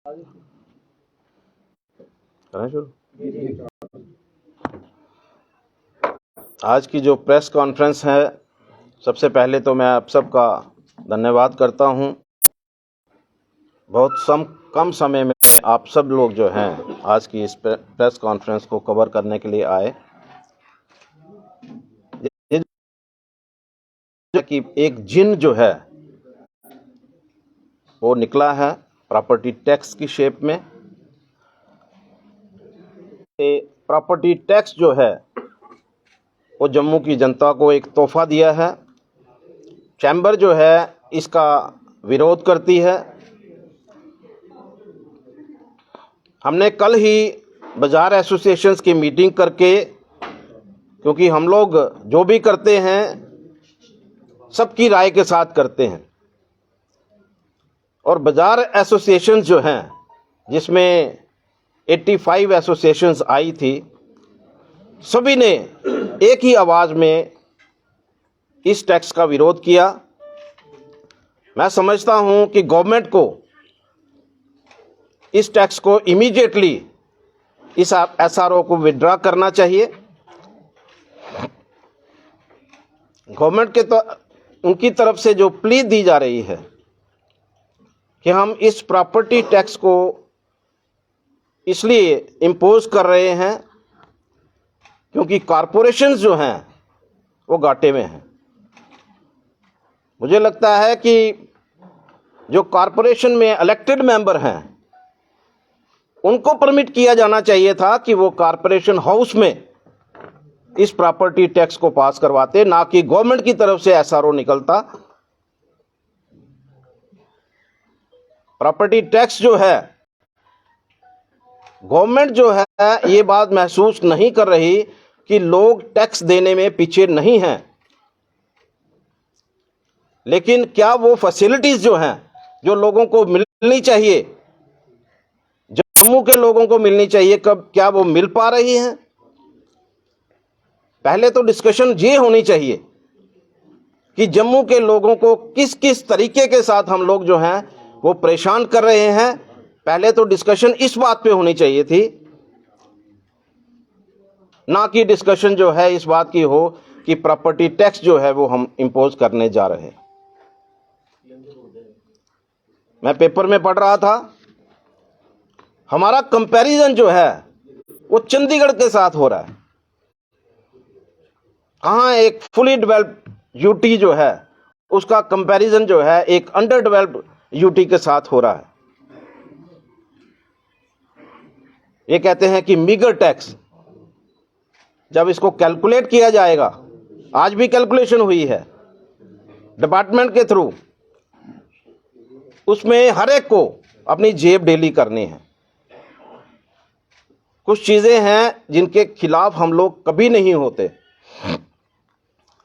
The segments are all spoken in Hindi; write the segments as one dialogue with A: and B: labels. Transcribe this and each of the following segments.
A: करें शुरू। आज की जो प्रेस कॉन्फ्रेंस है, सबसे पहले तो मैं आप सबका धन्यवाद करता हूं। बहुत कम समय में आप सब लोग जो हैं आज की इस प्रेस कॉन्फ्रेंस को कवर करने के लिए आए। कि एक जिन जो है वो निकला है प्रॉपर्टी टैक्स की शेप में। प्रॉपर्टी टैक्स जो है वो जम्मू की जनता को एक तोहफा दिया है। चैम्बर जो है इसका विरोध करती है। हमने कल ही बाज़ार एसोसिएशंस की मीटिंग करके, क्योंकि हम लोग जो भी करते हैं सबकी राय के साथ करते हैं, और बाज़ार एसोसिएशंस जो हैं जिसमें 85 एसोसिएशंस आई थी, सभी ने एक ही आवाज़ में इस टैक्स का विरोध किया। मैं समझता हूं कि गवर्नमेंट को इस टैक्स को इमीडिएटली इस एसआरओ को विड्रॉ करना चाहिए। गवर्नमेंट के तो उनकी तरफ से जो प्ली दी जा रही है कि हम इस प्रॉपर्टी टैक्स को इसलिए इम्पोज कर रहे हैं क्योंकि कॉरपोरेशंस जो हैं वो घाटे में हैं। मुझे लगता है कि जो कॉरपोरेशन में इलेक्टेड मेंबर हैं उनको परमिट किया जाना चाहिए था कि वो कॉरपोरेशन हाउस में इस प्रॉपर्टी टैक्स को पास करवाते, ना कि गवर्नमेंट की तरफ से एसआरओ निकलता। प्रॉपर्टी टैक्स जो है, गवर्नमेंट जो है ये बात महसूस नहीं कर रही कि लोग टैक्स देने में पीछे नहीं हैं, लेकिन क्या वो फैसिलिटीज जो हैं जो लोगों को मिलनी चाहिए, जम्मू के लोगों को मिलनी चाहिए, कब क्या वो मिल पा रही हैं? पहले तो डिस्कशन ये होनी चाहिए कि जम्मू के लोगों को किस किस तरीके के साथ हम लोग जो हैं वो परेशान कर रहे हैं। पहले तो डिस्कशन इस बात पे होनी चाहिए थी, ना कि डिस्कशन जो है इस बात की हो कि प्रॉपर्टी टैक्स जो है वो हम इंपोज करने जा रहे हैं। मैं पेपर में पढ़ रहा था, हमारा कंपैरिजन जो है वो चंडीगढ़ के साथ हो रहा है। कहाँ एक फुली डेवलप्ड यूटी जो है उसका कंपैरिजन जो है एक अंडर डेवलप्ड यूटी के साथ हो रहा है। ये कहते हैं कि मीगर टैक्स, जब इसको कैलकुलेट किया जाएगा, आज भी कैलकुलेशन हुई है डिपार्टमेंट के थ्रू, उसमें हर एक को अपनी जेब डेली करनी है। कुछ चीजें हैं जिनके खिलाफ हम लोग कभी नहीं होते।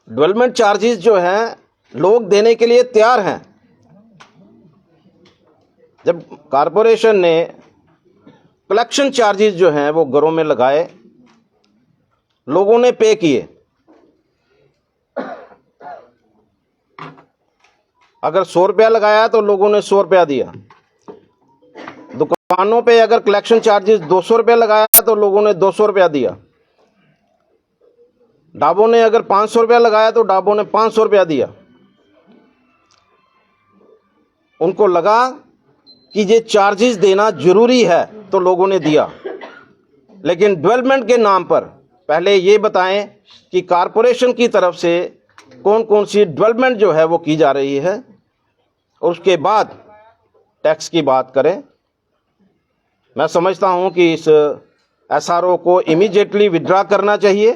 A: डेवलपमेंट चार्जेस जो हैं लोग देने के लिए तैयार हैं। जब कॉरपोरेशन ने कलेक्शन चार्जेस जो हैं वो घरों में लगाए, लोगों ने पे किए। अगर 100 रुपया लगाया तो लोगों ने 100 रुपया दिया। दुकानों पे अगर कलेक्शन चार्जेस 200 रुपया लगाया तो लोगों ने 200 रुपया दिया। ढाबों ने अगर 500 रुपया लगाया तो ढाबों ने 500 रुपया दिया। उनको लगा कि ये चार्जेस देना जरूरी है तो लोगों ने दिया। लेकिन डेवलपमेंट के नाम पर पहले ये बताएं कि कॉरपोरेशन की तरफ से कौन कौन सी डेवलपमेंट जो है वो की जा रही है, और उसके बाद टैक्स की बात करें। मैं समझता हूं कि इस एसआरओ को इमीडिएटली विड्रॉ करना चाहिए।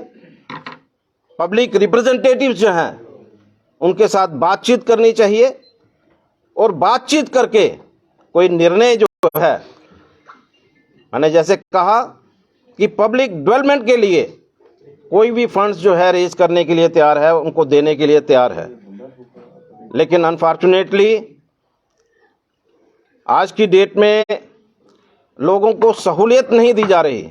A: पब्लिक रिप्रेजेंटेटिव्स जो हैं उनके साथ बातचीत करनी चाहिए, और बातचीत करके कोई निर्णय जो है, मैंने जैसे कहा कि पब्लिक डेवलपमेंट के लिए कोई भी फंड्स जो है रेज करने के लिए तैयार है, उनको देने के लिए तैयार है। लेकिन अनफॉर्चुनेटली आज की डेट में लोगों को सहूलियत नहीं दी जा रही।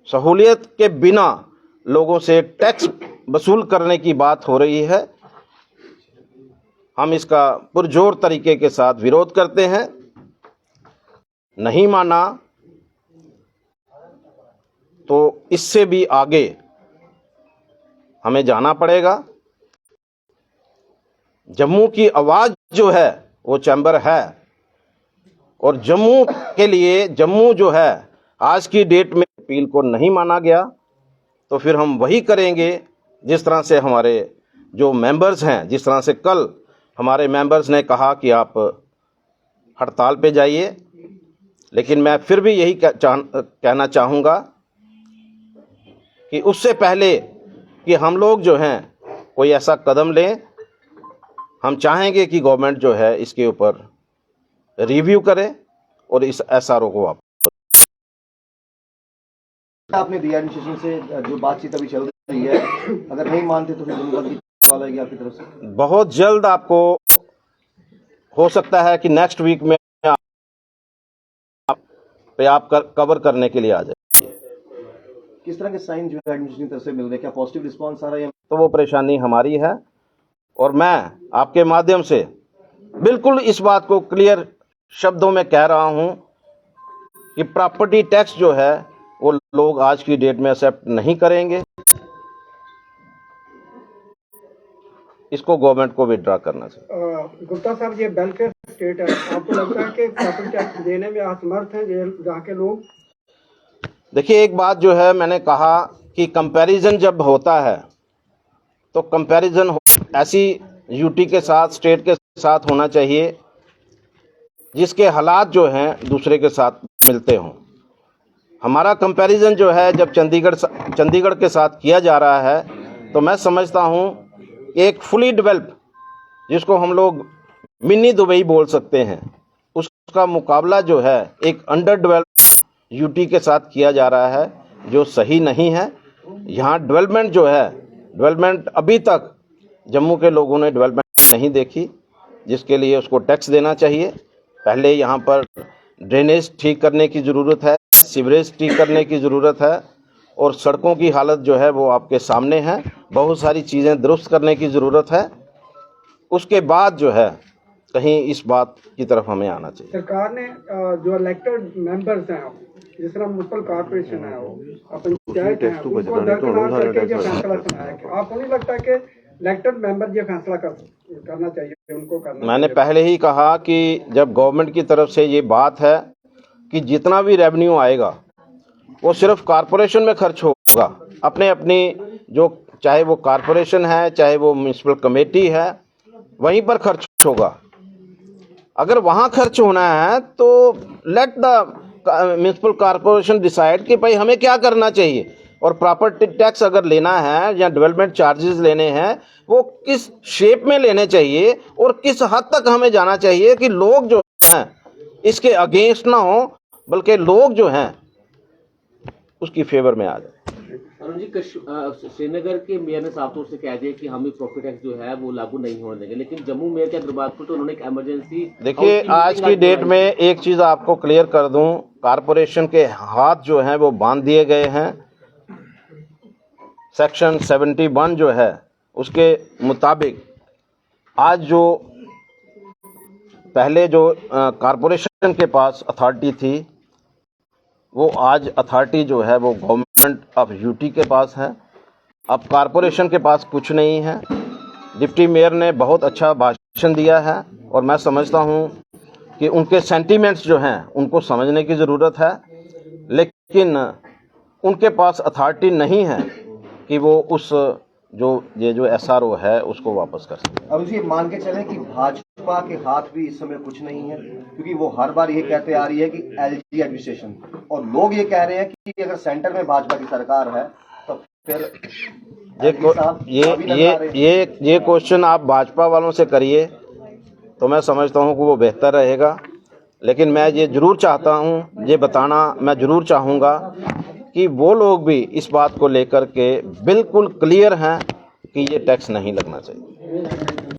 A: सहूलियत के बिना लोगों से टैक्स वसूल करने की बात हो रही है। हम इसका पुरजोर तरीके के साथ विरोध करते हैं। नहीं माना तो इससे भी आगे हमें जाना पड़ेगा। जम्मू की आवाज़ जो है वो चैम्बर है, और जम्मू के लिए जम्मू जो है आज की डेट में अपील को नहीं माना गया तो फिर हम वही करेंगे जिस तरह से हमारे जो मेंबर्स हैं, जिस तरह से कल हमारे मेंबर्स ने कहा कि आप हड़ताल पे जाइए। लेकिन मैं फिर भी यही कहना चाहूँगा कि उससे पहले कि हम लोग जो हैं कोई ऐसा कदम लें, हम चाहेंगे कि गवर्नमेंट जो है इसके ऊपर रिव्यू करे और इस एसआरओ को वापस।
B: आपने दिया एडमिनिस्ट्रेशन से जो बातचीत अभी चल रही है, अगर नहीं मानते तो फिर जनता की सवाल आएगी आपकी तरफ से?
A: बहुत जल्द आपको हो सकता है कि नेक्स्ट वीक में आप कवर करने के लिए आ जाए।
B: किस तरह के साइन जो है एडमिनिस्ट्रेशन की तरफ से मिल रहे हैं, क्या पॉजिटिव रिस्पांस आ रहा है?
A: तो वो परेशानी हमारी है, और मैं आपके माध्यम से बिल्कुल इस बात को क्लियर शब्दों में कह रहा हूं कि प्रॉपर्टी टैक्स जो है वो लोग आज की डेट में एक्सेप्ट नहीं करेंगे। इसको गवर्नमेंट को विड्रॉ करना चाहिए।
C: गुप्ता साहब, ये वेलफेयर स्टेट है, आपको लगता है कि प्रॉपर्टी टैक्स देने में असमर्थ हैं जहाँ के लोग?
A: देखिए, एक बात जो है मैंने कहा कि कंपैरिजन जब होता है तो कंपैरिजन ऐसी यूटी के साथ, स्टेट के साथ होना चाहिए जिसके हालात जो हैं दूसरे के साथ मिलते हों। हमारा कंपैरिजन जो है जब चंडीगढ़ के साथ किया जा रहा है तो मैं समझता हूं एक फुली डेवलप, जिसको हम लोग मिनी दुबई बोल सकते हैं, उसका मुकाबला जो है एक अंडर डेवलप यूटी के साथ किया जा रहा है, जो सही नहीं है। यहाँ डेवलपमेंट जो है, डेवलपमेंट अभी तक जम्मू के लोगों ने डेवलपमेंट नहीं देखी, जिसके लिए उसको टैक्स देना चाहिए। पहले यहाँ पर ड्रेनेज ठीक करने की ज़रूरत है, सीवरेज ठीक करने की ज़रूरत है, और सड़कों की हालत जो है वो आपके सामने है। बहुत सारी चीज़ें दुरुस्त करने की ज़रूरत है। उसके बाद जो है कहीं इस बात की तरफ हमें आना चाहिए।
C: सरकार ने जो इलेक्टेड मेंबर्स हैं, जिस तरह म्युनिसिपल कॉर्पोरेशन है, वो पंचायत है, उनको दरकिनार करके ये फैसला सुनाया कि आपको नहीं लगता कि इलेक्टेड मेंबर ये फैसला करना चाहिए, उनको करना?
A: मैंने पहले ही कहा कि जब गवर्नमेंट की तरफ से ये बात है कि जितना भी रेवेन्यू आएगा वो सिर्फ कॉरपोरेशन में खर्च होगा, अपनी जो चाहे वो कॉरपोरेशन है, चाहे वो म्युनिसिपल कमेटी है, वहीं पर खर्च होगा। अगर वहाँ खर्च होना है तो let the municipal corporation decide कि भाई हमें क्या करना चाहिए, और प्रॉपर्टी टैक्स अगर लेना है या डेवलपमेंट चार्जेस लेने हैं वो किस शेप में लेने चाहिए और किस हद तक हमें जाना चाहिए कि लोग जो हैं इसके अगेंस्ट ना हो, बल्कि लोग जो हैं उसकी फेवर में आ जाए।
D: अरुण जी, श्रीनगर के मेयर ने साफ तौर से कह दिया कि हम प्रॉपर्टी टैक्स जो है वो लागू नहीं होने देंगे, लेकिन जम्मू मेयर के अगर बात करूं तो उन्होंने एक इमरजेंसी।
A: देखिए, आज की डेट में एक चीज़ आपको क्लियर कर दूं, कॉरपोरेशन के हाथ जो हैं वो बांध दिए गए हैं। सेक्शन 71 जो है उसके मुताबिक आज जो पहले जो कॉरपोरेशन के पास अथॉरिटी थी, वो आज अथॉरिटी जो है वो गवर्नमेंट ऑफ यूटी के पास है। अब कॉरपोरेशन के पास कुछ नहीं है। डिप्टी मेयर ने बहुत अच्छा भाषण दिया है, और मैं समझता हूँ कि उनके सेंटीमेंट्स जो हैं उनको समझने की ज़रूरत है, लेकिन उनके पास अथॉरिटी नहीं है कि वो उस जो एसआरओ है उसको वापस कर सके।
B: अब ये मान के चलें कि भाजपा के हाथ भी इस समय कुछ नहीं है, क्योंकि वो हर बार ये कहते आ रही है कि एलजी एडमिनिस्ट्रेशन, और लोग ये कह रहे हैं कि अगर सेंटर में भाजपा की सरकार है तो फिर
A: ये क्वेश्चन आप भाजपा वालों से करिए तो मैं समझता हूँ कि वो बेहतर रहेगा। लेकिन मैं ये ज़रूर चाहता हूँ, ये बताना मैं ज़रूर चाहूँगा कि वो लोग भी इस बात को लेकर के बिल्कुल क्लियर हैं कि ये टैक्स नहीं लगना चाहिए।